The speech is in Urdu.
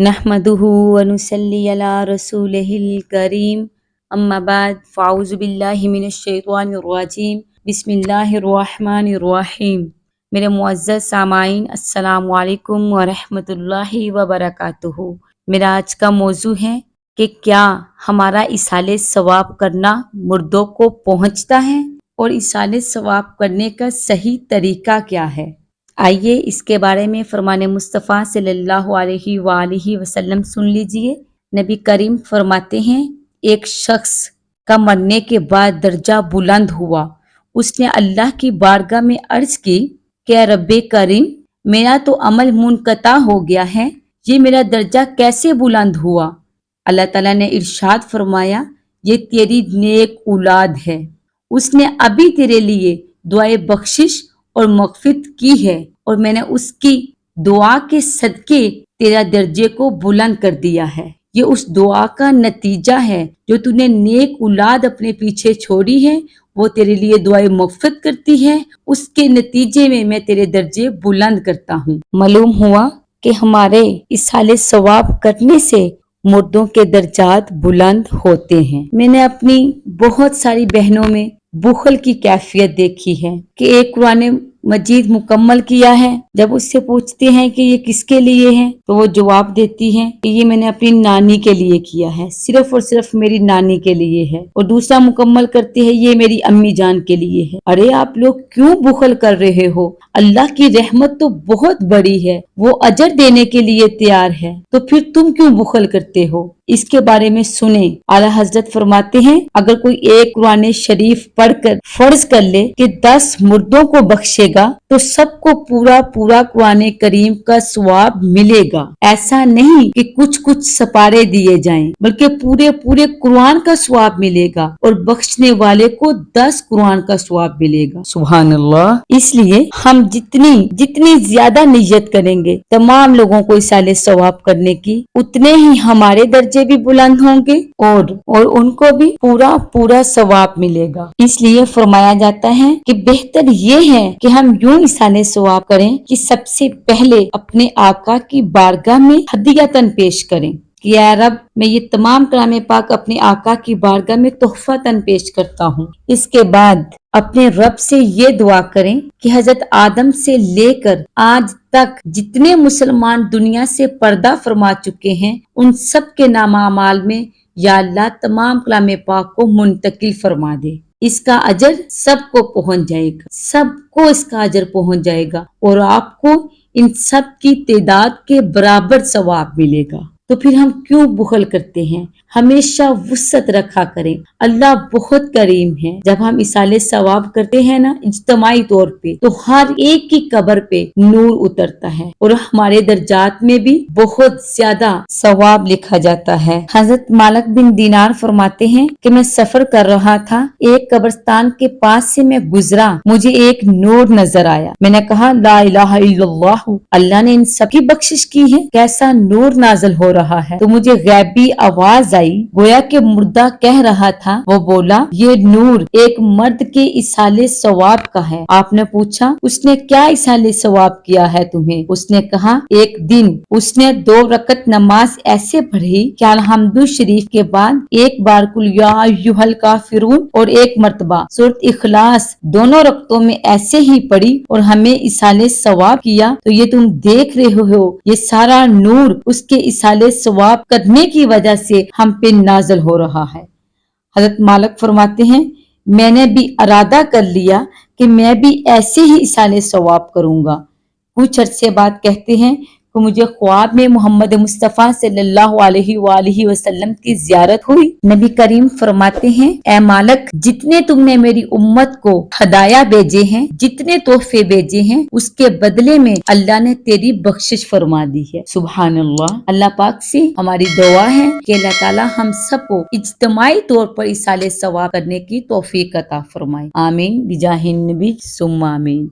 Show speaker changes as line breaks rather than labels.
نحمده ونصلي على رسوله الكريم اما بعد فاعوذ باللہ من الشیطان الرجیم بسم اللہ الرحمن الرحیم۔ میرے معزز سامعین السلام علیکم ورحمۃ اللہ وبرکاتہ۔ میرا آج کا موضوع ہے کہ کیا ہمارا ایصال ثواب کرنا مردوں کو پہنچتا ہے اور ایصال ثواب کرنے کا صحیح طریقہ کیا ہے۔ آئیے اس کے بارے میں فرمان مصطفیٰ صلی اللہ علیہ وآلہ وسلم سن لیجئے۔ نبی کریم فرماتے ہیں ایک شخص کا مرنے کے بعد درجہ بلند ہوا۔ اس نے اللہ کی بارگاہ میں عرض کی کہ اے رب کریم، میرا تو عمل منقطع ہو گیا ہے، یہ میرا درجہ کیسے بلند ہوا؟ اللہ تعالیٰ نے ارشاد فرمایا یہ تیری نیک اولاد ہے، اس نے ابھی تیرے لیے دعائے بخشش اور مغفرت کی ہے اور میں نے اس کی دعا کے صدقے تیرا درجے کو بلند کر دیا ہے۔ یہ اس دعا کا نتیجہ ہے جو تو نے نیک اولاد اپنے پیچھے چھوڑی ہے، وہ تیرے لیے دعائے مغفرت کرتی ہے، اس کے نتیجے میں تیرے درجے بلند کرتا ہوں۔ معلوم ہوا کہ ہمارے ایصال ثواب کرنے سے مردوں کے درجات بلند ہوتے ہیں۔ میں نے اپنی بہت ساری بہنوں میں بخل کی کیفیت دیکھی ہے کہ ایک قرآن مجید مکمل کیا ہے، جب اس سے پوچھتے ہیں کہ یہ کس کے لیے ہے تو وہ جواب دیتی ہے کہ یہ میں نے اپنی نانی کے لیے کیا ہے، صرف اور صرف میری نانی کے لیے ہے، اور دوسرا مکمل کرتے ہیں یہ میری امی جان کے لیے ہے۔ ارے آپ لوگ کیوں بخل کر رہے ہو؟ اللہ کی رحمت تو بہت بڑی ہے، وہ اجر دینے کے لیے تیار ہے، تو پھر تم کیوں بخل کرتے ہو؟ اس کے بارے میں سنیں۔ اعلیٰ حضرت فرماتے ہیں اگر کوئی ایک قرآن شریف پڑھ کر فرض کر لے کہ 10 مردوں کو بخشے گا تو سب کو پورا قرآن کریم کا ثواب ملے گا۔ ایسا نہیں کہ کچھ سپارے دیے جائیں بلکہ پورے قرآن کا ثواب ملے گا، اور بخشنے والے کو 10 قرآن کا ثواب ملے گا۔ سبحان اللہ۔ اس لیے ہم جتنی زیادہ نیت کریں گے تمام لوگوں کو ایصال ثواب کرنے کی، اتنے ہی ہمارے درجے بھی بلند ہوں گے اور ان کو بھی پورا ثواب ملے گا۔ اس لیے فرمایا جاتا ہے کہ بہتر یہ ہے کہ ہم یوں ایصال ثواب کریں کہ سب سے پہلے اپنے آقا کی بارگاہ میں ہدیۃً پیش کریں کہ اے رب میں یہ تمام کلام پاک اپنے آقا کی بارگاہ میں تحفۃً پیش کرتا ہوں۔ اس کے بعد اپنے رب سے یہ دعا کریں کہ حضرت آدم سے لے کر آج تک جتنے مسلمان دنیا سے پردہ فرما چکے ہیں ان سب کے نام اعمال میں یا اللہ تمام کلام پاک کو منتقل فرما دے۔ اس کا اجر سب کو پہنچ جائے گا، سب کو اس کا اجر پہنچ جائے گا، اور آپ کو ان سب کی تعداد کے برابر ثواب ملے گا۔ تو پھر ہم کیوں بخل کرتے ہیں؟ ہمیشہ وسعت رکھا کریں، اللہ بہت کریم ہے۔ جب ہم ایصال ثواب کرتے ہیں نا اجتماعی طور پہ تو ہر ایک کی قبر پہ نور اترتا ہے اور ہمارے درجات میں بھی بہت زیادہ ثواب لکھا جاتا ہے۔ حضرت مالک بن دینار فرماتے ہیں کہ میں سفر کر رہا تھا، ایک قبرستان کے پاس سے میں گزرا، مجھے ایک نور نظر آیا، میں نے کہا لا الہ الا اللہ، اللہ نے ان سب کی بخشش کی ہے، کیسا نور نازل ہو رہا ہے۔ تو مجھے غیبی آواز آئی، گویا کہ مردہ کہہ رہا تھا، وہ بولا یہ نور ایک مرد کے ایصال ثواب کا ہے۔ آپ نے پوچھا اس نے کیا ایصال ثواب کیا ہے تمہیں؟ اس نے کہا ایک دن اس نے 2 رکعت نماز ایسے پڑھی کہ الحمد شریف کے بعد ایک بار قل یا ایھا الکافرون اور ایک مرتبہ سورۃ اخلاص دونوں رکعتوں میں ایسے ہی پڑھی اور ہمیں ایصال ثواب کیا۔ تو یہ تم دیکھ رہے ہو یہ سارا نور اس کے ایصال ثواب کرنے کی وجہ سے ہم پہ نازل ہو رہا ہے۔ حضرت مالک فرماتے ہیں میں نے بھی ارادہ کر لیا کہ میں بھی ایسے ہی ایصال ثواب کروں گا۔ کچھ عرصے بعد کہتے ہیں کہ مجھے خواب میں محمد مصطفیٰ صلی اللہ علیہ وآلہ وسلم کی زیارت ہوئی۔ نبی کریم فرماتے ہیں اے مالک جتنے تم نے میری امت کو ہدایہ بھیجے ہیں، جتنے تحفے بھیجے ہیں، اس کے بدلے میں اللہ نے تیری بخشش فرما دی ہے۔ سبحان اللہ۔ اللہ پاک سے ہماری دعا ہے کہ اللہ تعالی ہم سب کو اجتماعی طور پر ایصال ثواب کرنے کی توفیق عطا فرمائے۔ آمین بجاہ النبی ثم آمین۔